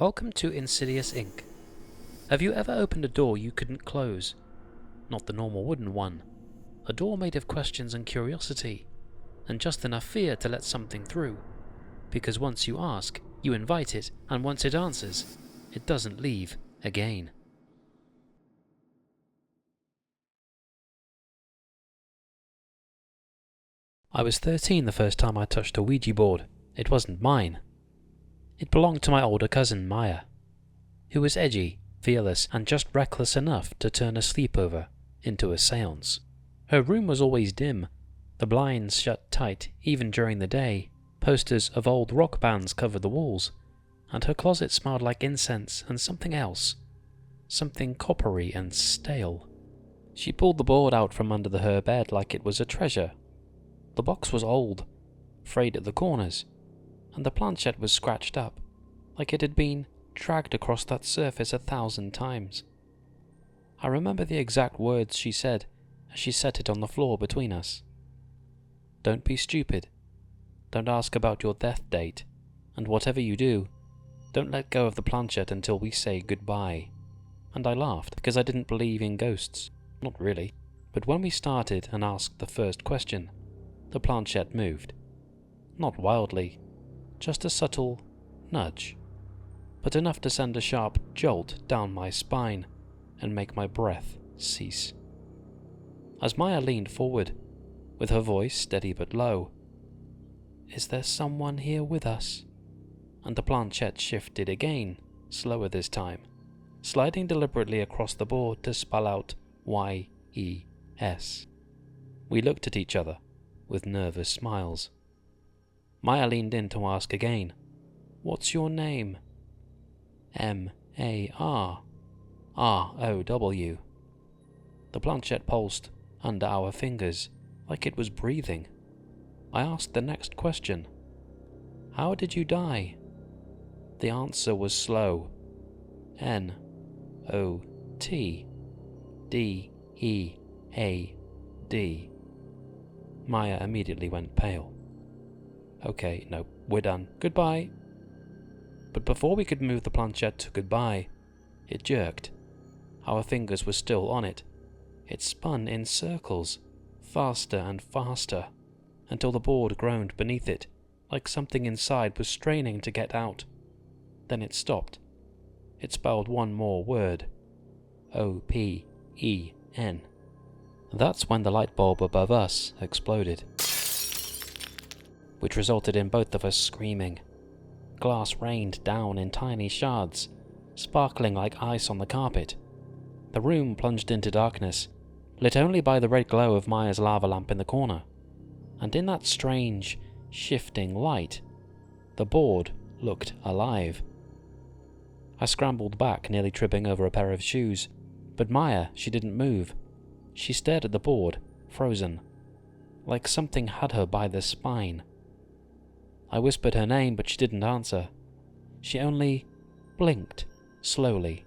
Welcome to Insidious Inc. Have you ever opened a door you couldn't close? Not the normal wooden one. A door made of questions and curiosity, and just enough fear to let something through. Because once you ask, you invite it, and once it answers, it doesn't leave again. I was 13 the first time I touched a Ouija board. It wasn't mine. It belonged to my older cousin Maya, who was edgy, fearless, and just reckless enough to turn a sleepover into a séance. Her room was always dim, the blinds shut tight even during the day, posters of old rock bands covered the walls, and her closet smelled like incense and something else, something coppery and stale. She pulled the board out from under her bed like it was a treasure. The box was old, frayed at the corners, and the planchette was scratched up, like it had been dragged across that surface 1,000 times. I remember the exact words she said as she set it on the floor between us. "Don't be stupid. Don't ask about your death date, and whatever you do, don't let go of the planchette until we say goodbye." And I laughed, because I didn't believe in ghosts. Not really. But when we started and asked the first question, the planchette moved. Not wildly, just a subtle nudge, but enough to send a sharp jolt down my spine and make my breath cease. As Maya leaned forward, with her voice steady but low, "Is there someone here with us?" And the planchette shifted again, slower this time, sliding deliberately across the board to spell out Y-E-S. We looked at each other with nervous smiles. Maya leaned in to ask again, "What's your name?" "M-A-R-R-O-W. The planchette pulsed under our fingers, like it was breathing. I asked the next question. "How did you die?" The answer was slow. N-O-T-D-E-A-D. Maya immediately went pale. "Okay, no, we're done. Goodbye." But before we could move the planchette to goodbye, it jerked. Our fingers were still on it. It spun in circles, faster and faster, until the board groaned beneath it, like something inside was straining to get out. Then it stopped. It spelled one more word. O-P-E-N. That's when the light bulb above us exploded, which resulted in both of us screaming. Glass rained down in tiny shards, sparkling like ice on the carpet. The room plunged into darkness, lit only by the red glow of Maya's lava lamp in the corner. And in that strange, shifting light, the board looked alive. I scrambled back, nearly tripping over a pair of shoes, but Maya, she didn't move. She stared at the board, frozen, like something had her by the spine. I whispered her name, but she didn't answer. She only blinked, slowly,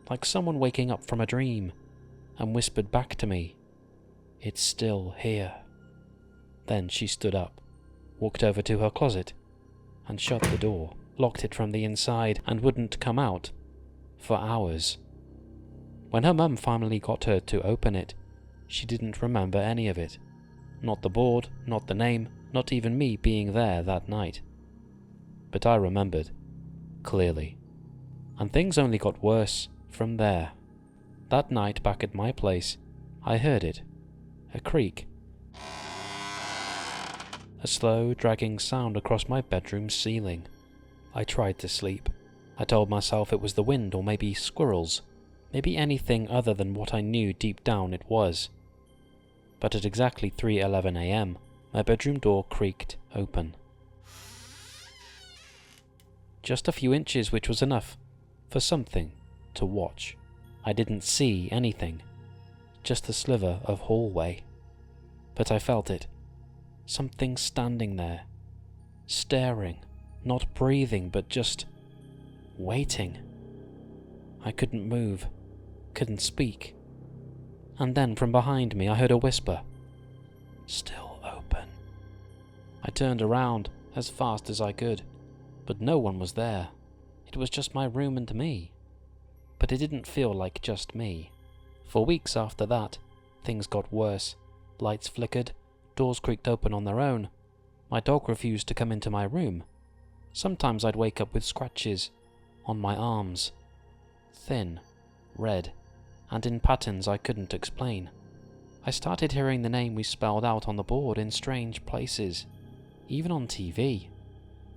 like someone waking up from a dream, and whispered back to me, "It's still here." Then she stood up, walked over to her closet, and shut the door, locked it from the inside, and wouldn't come out for hours. When her mum finally got her to open it, she didn't remember any of it. Not the board, not the name, not even me being there that night. But I remembered, clearly. And things only got worse from there. That night back at my place, I heard it. A creak. A slow, dragging sound across my bedroom ceiling. I tried to sleep. I told myself it was the wind or maybe squirrels. Maybe anything other than what I knew deep down it was. But at exactly 3:11 a.m., my bedroom door creaked open. Just a few inches, which was enough for something to watch. I didn't see anything, just a sliver of hallway. But I felt it. Something standing there, staring, not breathing, but just waiting. I couldn't move, couldn't speak. And then from behind me I heard a whisper, "Still open." I turned around as fast as I could, but no one was there. It was just my room and me. But it didn't feel like just me. For weeks after that, things got worse. Lights flickered, doors creaked open on their own. My dog refused to come into my room. Sometimes I'd wake up with scratches on my arms. Thin, red, and in patterns I couldn't explain. I started hearing the name we spelled out on the board in strange places, even on TV,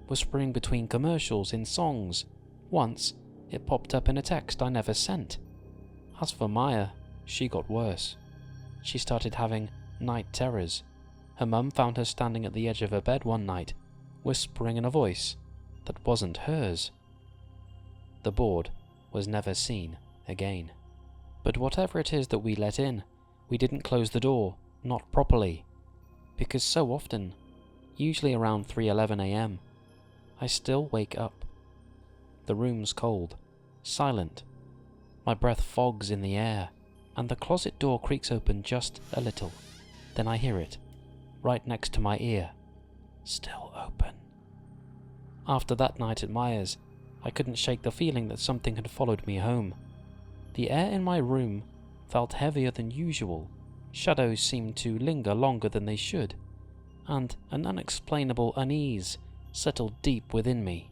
whispering between commercials in songs. Once, it popped up in a text I never sent. As for Maya, she got worse. She started having night terrors. Her mum found her standing at the edge of her bed one night, whispering in a voice that wasn't hers. The board was never seen again. But whatever it is that we let in, we didn't close the door, not properly, because so often, usually around 3:11 a.m., I still wake up. The room's cold, silent. My breath fogs in the air, and the closet door creaks open just a little. Then I hear it, right next to my ear, still open. After that night at Maya's, I couldn't shake the feeling that something had followed me home. The air in my room felt heavier than usual. Shadows seemed to linger longer than they should, and an unexplainable unease settled deep within me.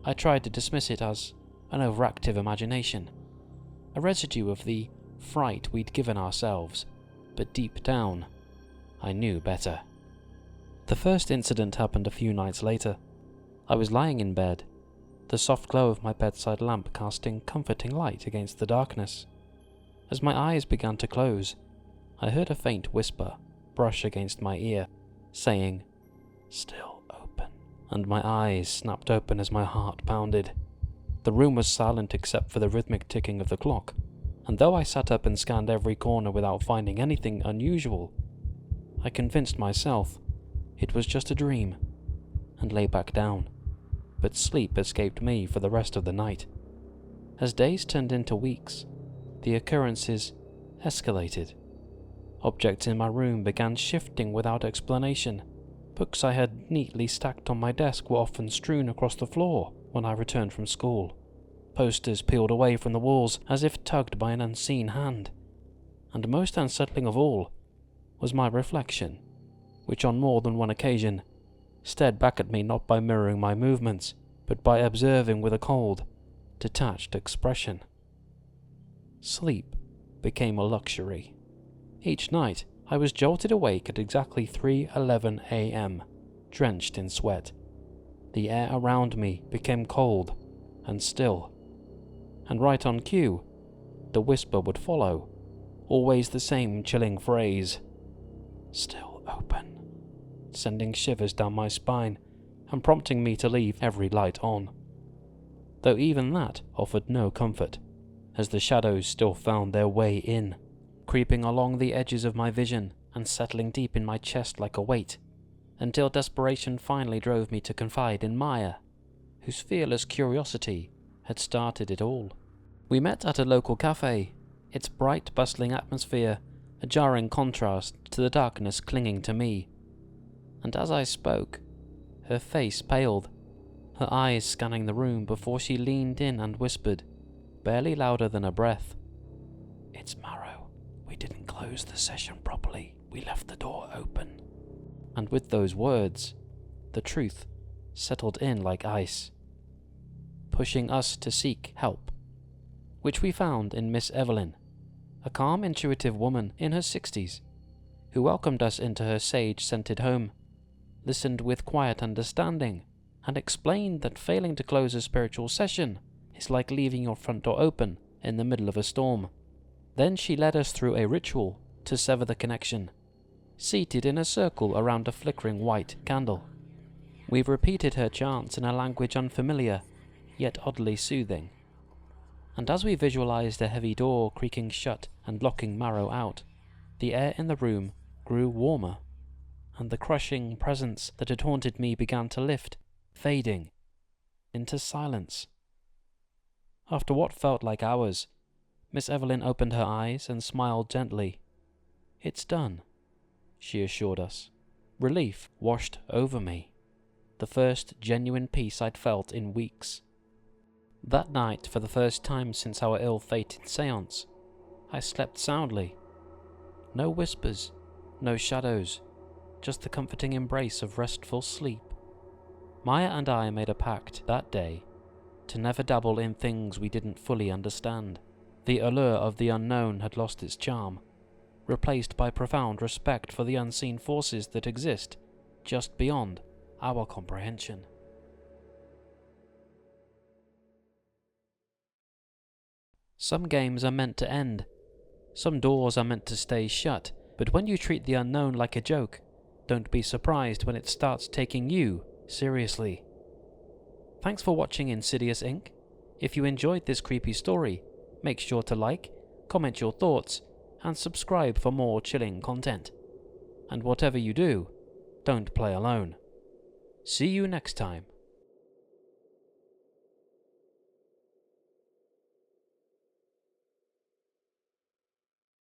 I tried to dismiss it as an overactive imagination, a residue of the fright we'd given ourselves, but deep down, I knew better. The first incident happened a few nights later. I was lying in bed, the soft glow of my bedside lamp casting comforting light against the darkness. As my eyes began to close, I heard a faint whisper brush against my ear, saying, "Still open," and my eyes snapped open as my heart pounded. The room was silent except for the rhythmic ticking of the clock, and though I sat up and scanned every corner without finding anything unusual, I convinced myself it was just a dream, and lay back down. But sleep escaped me for the rest of the night. As days turned into weeks, the occurrences escalated. Objects in my room began shifting without explanation. Books I had neatly stacked on my desk were often strewn across the floor when I returned from school. Posters peeled away from the walls as if tugged by an unseen hand. And most unsettling of all was my reflection, which on more than one occasion stared back at me not by mirroring my movements, but by observing with a cold, detached expression. Sleep became a luxury. Each night, I was jolted awake at exactly 3:11 a.m., drenched in sweat. The air around me became cold and still, and right on cue, the whisper would follow, always the same chilling phrase, "Still open," sending shivers down my spine and prompting me to leave every light on. Though even that offered no comfort, as the shadows still found their way in, creeping along the edges of my vision and settling deep in my chest like a weight, until desperation finally drove me to confide in Maya, whose fearless curiosity had started it all. We met at a local cafe, its bright, bustling atmosphere a jarring contrast to the darkness clinging to me. And as I spoke, her face paled, her eyes scanning the room before she leaned in and whispered, barely louder than a breath, "It's Marrow. We didn't close the session properly. We left the door open." And with those words, the truth settled in like ice, pushing us to seek help, which we found in Miss Evelyn, a calm, intuitive woman in her 60s, who welcomed us into her sage-scented home, listened with quiet understanding, and explained that failing to close a spiritual session is like leaving your front door open in the middle of a storm. Then she led us through a ritual to sever the connection, seated in a circle around a flickering white candle. We repeated her chants in a language unfamiliar, yet oddly soothing. And as we visualized a heavy door creaking shut and locking Marrow out, the air in the room grew warmer, and the crushing presence that had haunted me began to lift, fading into silence. After what felt like hours, Miss Evelyn opened her eyes and smiled gently. "It's done," she assured us. Relief washed over me, the first genuine peace I'd felt in weeks. That night, for the first time since our ill-fated séance, I slept soundly. No whispers, no shadows, just the comforting embrace of restful sleep. Maya and I made a pact that day to never dabble in things we didn't fully understand. The allure of the unknown had lost its charm, replaced by profound respect for the unseen forces that exist just beyond our comprehension. Some games are meant to end. Some doors are meant to stay shut. But when you treat the unknown like a joke, don't be surprised when it starts taking you seriously. Thanks for watching Insidious Inc. If you enjoyed this creepy story, make sure to like, comment your thoughts, and subscribe for more chilling content. And whatever you do, don't play alone. See you next time.